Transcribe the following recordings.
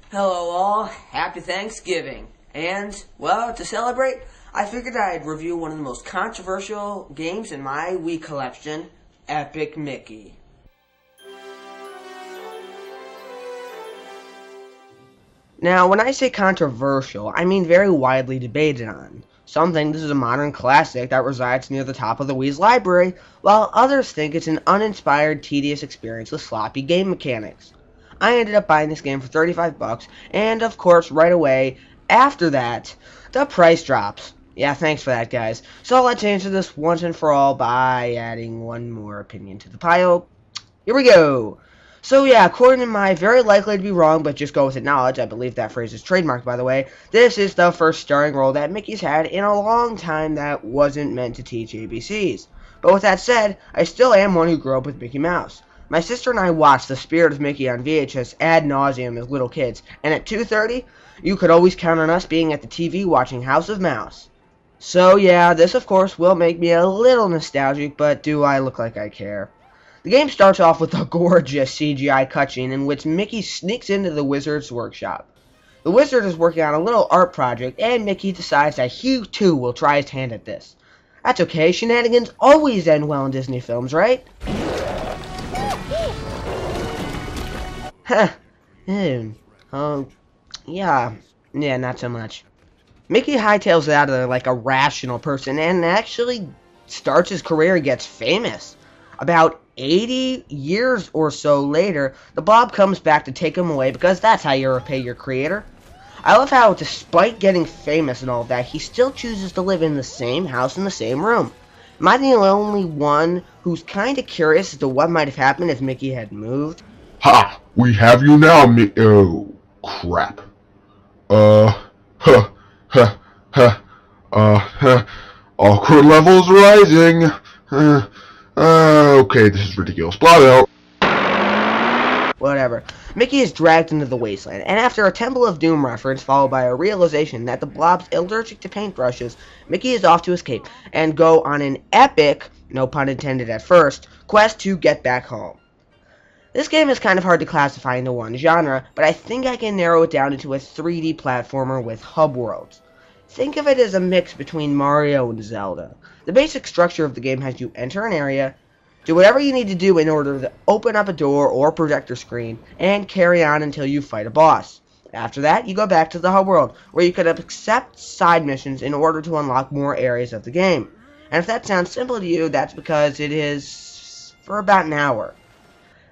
Hello all, happy Thanksgiving. And, well, to celebrate, I figured I'd review one of the most controversial games in my Wii collection, Epic Mickey. Now, when I say controversial, I mean very widely debated on. Some think this is a modern classic that resides near the top of the Wii's library, while others think it's an uninspired, tedious experience with sloppy game mechanics. I ended up buying this game for $35, and of course, right away, after that, the price drops. Yeah, thanks for that, guys. So let's answer this once and for all by adding one more opinion to the pile. Here we go. So yeah, according to my very likely to be wrong, but just go with it knowledge, I believe that phrase is trademarked, by the way, this is the first starring role that Mickey's had in a long time that wasn't meant to teach ABCs. But with that said, I still am one who grew up with Mickey Mouse. My sister and I watched The Spirit of Mickey on VHS ad nauseum as little kids, and at 2:30, you could always count on us being at the TV watching House of Mouse. So yeah, this of course will make me a little nostalgic, but do I look like I care? The game starts off with a gorgeous CGI cutscene in which Mickey sneaks into the wizard's workshop. The wizard is working on a little art project, and Mickey decides that he too will try his hand at this. That's okay, shenanigans always end well in Disney films, right? Huh. Yeah, not so much. Mickey hightails it out of there like a rational person and actually starts his career and gets famous. About 80 years or so later, the Blob comes back to take him away because that's how you repay your creator. I love how, despite getting famous and all that, he still chooses to live in the same house in the same room. Am I the only one who's kind of curious as to what might have happened if Mickey had moved? Ha! We have you now, oh, crap. Awkward levels rising. Okay, this is ridiculous. Blot out. Whatever. Mickey is dragged into the wasteland, and after a Temple of Doom reference followed by a realization that the Blob's allergic to paintbrushes, Mickey is off to escape and go on an epic, no pun intended at first, quest to get back home. This game is kind of hard to classify into one genre, but I think I can narrow it down into a 3D platformer with hub worlds. Think of it as a mix between Mario and Zelda. The basic structure of the game has you enter an area, do whatever you need to do in order to open up a door or projector screen, and carry on until you fight a boss. After that, you go back to the hub world, where you can accept side missions in order to unlock more areas of the game. And if that sounds simple to you, that's because it is for about an hour.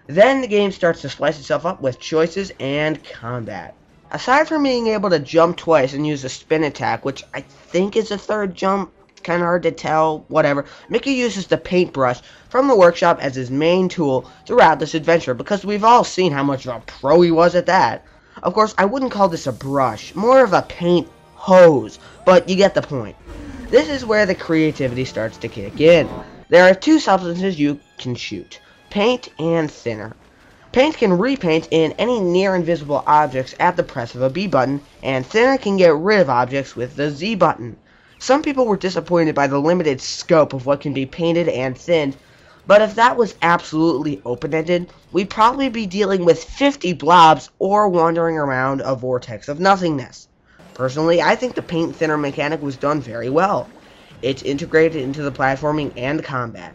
Then the game starts to splice itself up with choices and combat. Aside from being able to jump twice and use a spin attack, which I think is a third jump, kind of hard to tell, whatever, Mickey uses the paintbrush from the workshop as his main tool throughout this adventure because we've all seen how much of a pro he was at that. Of course, I wouldn't call this a brush, more of a paint hose, but you get the point. This is where the creativity starts to kick in. There are two substances you can shoot: paint and thinner. Paint can repaint in any near invisible objects at the press of a B button, and thinner can get rid of objects with the Z button. Some people were disappointed by the limited scope of what can be painted and thinned, but if that was absolutely open-ended, we'd probably be dealing with 50 blobs or wandering around a vortex of nothingness. Personally, I think the paint thinner mechanic was done very well. It's integrated into the platforming and the combat.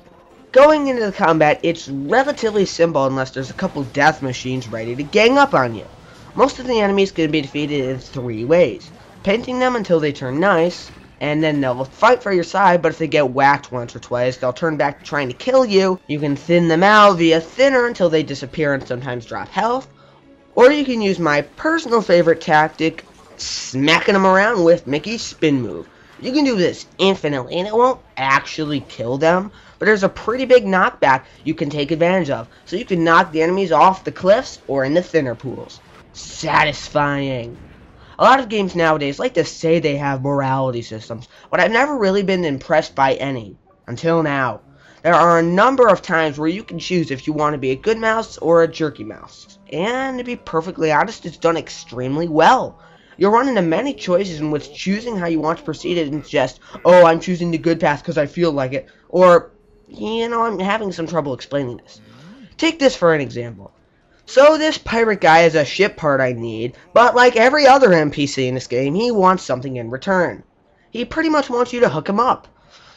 Going into the combat, it's relatively simple unless there's a couple death machines ready to gang up on you. Most of the enemies can be defeated in 3 ways. Painting them until they turn nice, and then they'll fight for your side, but if they get whacked once or twice, they'll turn back to trying to kill you. You can thin them out via thinner until they disappear and sometimes drop health. Or you can use my personal favorite tactic, smacking them around with Mickey's spin move. You can do this infinitely, and it won't actually kill them, but there's a pretty big knockback you can take advantage of, so you can knock the enemies off the cliffs or in the thinner pools. Satisfying. A lot of games nowadays like to say they have morality systems, but I've never really been impressed by any, until now. There are a number of times where you can choose if you want to be a good mouse or a jerky mouse, and to be perfectly honest, it's done extremely well. You'll run into many choices in which choosing how you want to proceed isn't just, oh, I'm choosing the good path because I feel like it, or, you know, I'm having some trouble explaining this. Take this for an example. So this pirate guy is a ship part I need, but like every other NPC in this game, he wants something in return. He pretty much wants you to hook him up.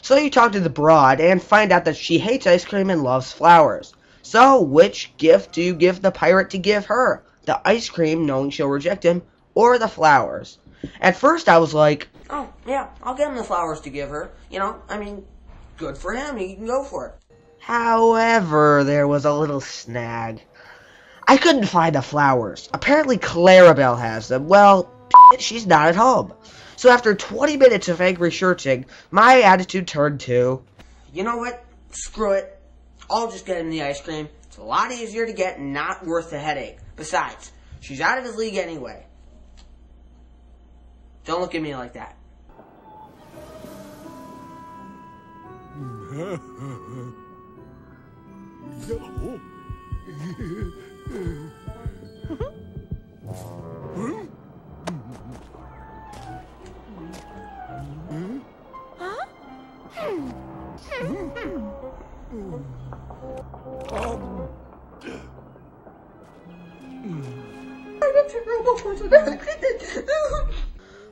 So you talk to the broad and find out that she hates ice cream and loves flowers. So which gift do you give the pirate to give her? The ice cream, knowing she'll reject him, or the flowers? At first I was like, oh yeah, I'll get him the flowers to give her. You know, I mean, good for him, he can go for it. However, there was a little snag. I couldn't find the flowers. Apparently Clarabelle has them. Well, she's not at home. So after 20 minutes of angry searching, my attitude turned to, you know what? Screw it. I'll just get him the ice cream. It's a lot easier to get and not worth the headache. Besides, she's out of his league anyway. Don't look at me like that.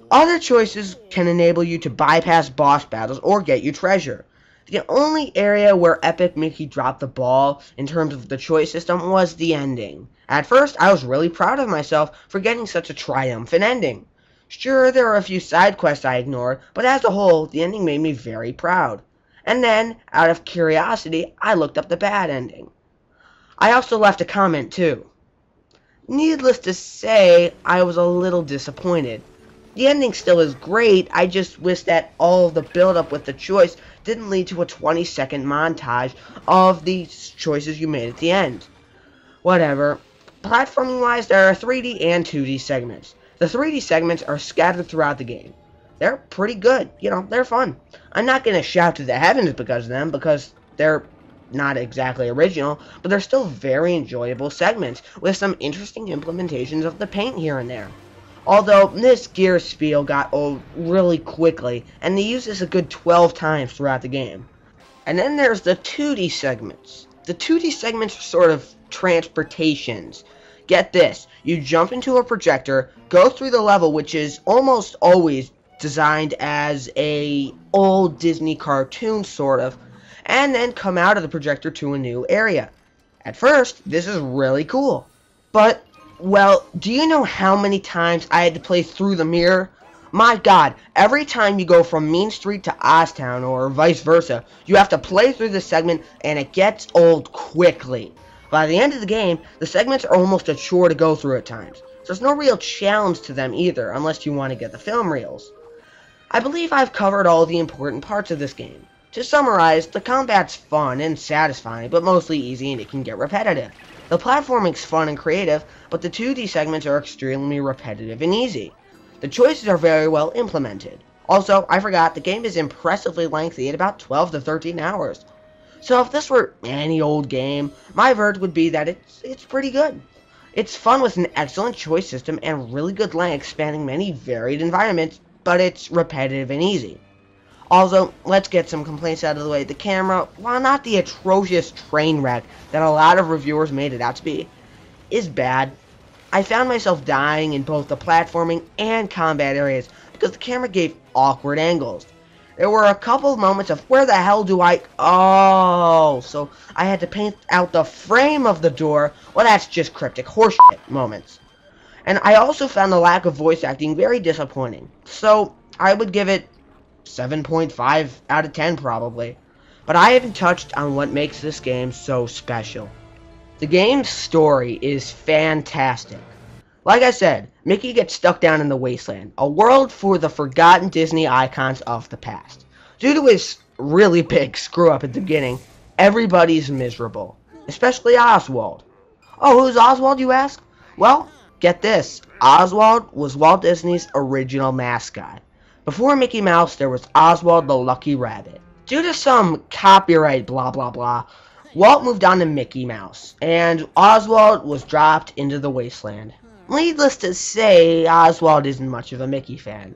Other choices can enable you to bypass boss battles or get you treasure. The only area where Epic Mickey dropped the ball in terms of the choice system was the ending. At first, I was really proud of myself for getting such a triumphant ending. Sure, there are a few side quests I ignored, but as a whole, the ending made me very proud. And then, out of curiosity, I looked up the bad ending. I also left a comment too. Needless to say, I was a little disappointed. The ending still is great, I just wish that all of the build-up with the choice didn't lead to a 20-second montage of the choices you made at the end. Whatever. Platforming-wise, there are 3D and 2D segments. The 3D segments are scattered throughout the game. They're pretty good, you know, they're fun. I'm not going to shout to the heavens because of them, because they're not exactly original, but they're still very enjoyable segments, with some interesting implementations of the paint here and there. Although, this gear spiel got old really quickly, and they use this a good 12 times throughout the game. And then there's the 2D segments. The 2D segments are sort of transportations. Get this, you jump into a projector, go through the level, which is almost always designed as a old Disney cartoon, sort of, and then come out of the projector to a new area. At first, this is really cool, but well, do you know how many times I had to play through the mirror? My god, every time you go from Mean Street to Oztown, or vice versa, you have to play through the segment, and it gets old quickly. By the end of the game, the segments are almost a chore to go through at times. So there's no real challenge to them either, unless you want to get the film reels. I believe I've covered all the important parts of this game. To summarize, the combat's fun and satisfying, but mostly easy and it can get repetitive. The platforming's fun and creative, but the 2D segments are extremely repetitive and easy. The choices are very well implemented. Also, I forgot, the game is impressively lengthy at about 12 to 13 hours. So if this were any old game, my verdict would be that it's pretty good. It's fun with an excellent choice system and really good length spanning many varied environments, but it's repetitive and easy. Also, let's get some complaints out of the way. The camera, while not the atrocious train wreck that a lot of reviewers made it out to be, is bad. I found myself dying in both the platforming and combat areas because the camera gave awkward angles. There were a couple of moments of where the hell do I... Oh, so I had to paint out the frame of the door. Well, that's just cryptic horseshit moments. And I also found the lack of voice acting very disappointing. So I would give it 7.5 out of 10 probably. But I haven't touched on what makes this game so special. The game's story is fantastic. Like I said, Mickey gets stuck down in the wasteland, a world for the forgotten Disney icons of the past. Due to his really big screw-up at the beginning, everybody's miserable, especially Oswald. Oh, who's Oswald, you ask? Well, get this, Oswald was Walt Disney's original mascot. Before Mickey Mouse, there was Oswald the Lucky Rabbit. Due to some copyright blah blah blah, Walt moved on to Mickey Mouse, and Oswald was dropped into the wasteland. Needless to say, Oswald isn't much of a Mickey fan.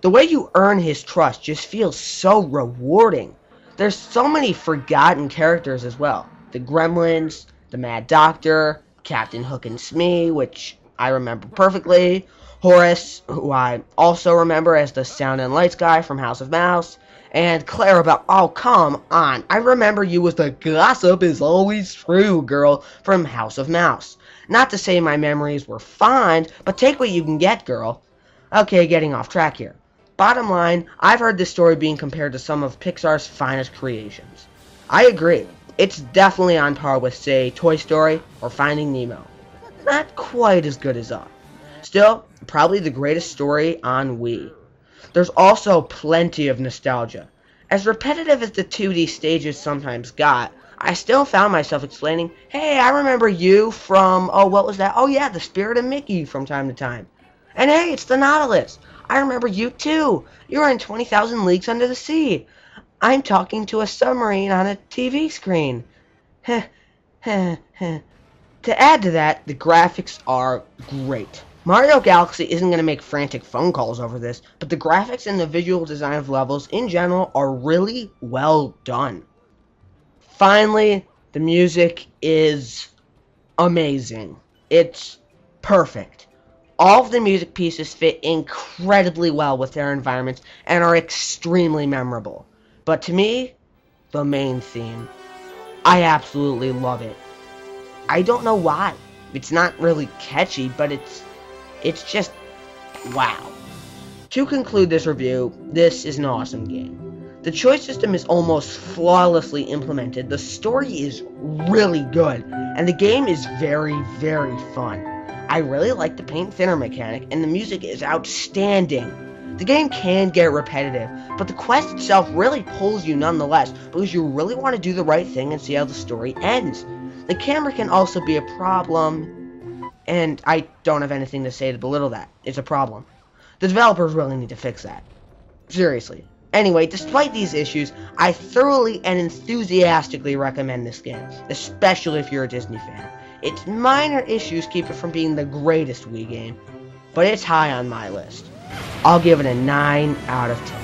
The way you earn his trust just feels so rewarding. There's so many forgotten characters as well. The Gremlins, the Mad Doctor, Captain Hook and Smee, which I remember perfectly, Horace, who I also remember as the sound and lights guy from House of Mouse, and Clarabelle. Oh, come on. I remember you as the gossip is always true girl from House of Mouse. Not to say my memories were fond, but take what you can get, girl. Okay, getting off track here. Bottom line, I've heard this story being compared to some of Pixar's finest creations. I agree. It's definitely on par with, say, Toy Story or Finding Nemo. Not quite as good as Up. Still, probably the greatest story on Wii. There's also plenty of nostalgia. As repetitive as the 2D stages sometimes got, I still found myself explaining, hey, I remember you from, oh, what was that? Oh yeah, the Spirit of Mickey from time to time. And hey, it's the Nautilus. I remember you too. You're in 20,000 Leagues Under the Sea. I'm talking to a submarine on a TV screen. To add to that, the graphics are great. Mario Galaxy isn't going to make frantic phone calls over this, but the graphics and the visual design of levels in general are really well done. Finally, the music is amazing. It's perfect. All of the music pieces fit incredibly well with their environments and are extremely memorable. But to me, the main theme, I absolutely love it. I don't know why. It's not really catchy, but it's just wow. To conclude this review, this is an awesome game. The choice system is almost flawlessly implemented, the story is really good, and the game is very, very fun. I really like the paint thinner mechanic, and the music is outstanding. The game can get repetitive, but the quest itself really pulls you nonetheless, because you really want to do the right thing and see how the story ends. The camera can also be a problem, and I don't have anything to say to belittle that. It's a problem. The developers really need to fix that. Seriously. Anyway, despite these issues, I thoroughly and enthusiastically recommend this game, especially if you're a Disney fan. Its minor issues keep it from being the greatest Wii game, but it's high on my list. I'll give it a 9 out of 10.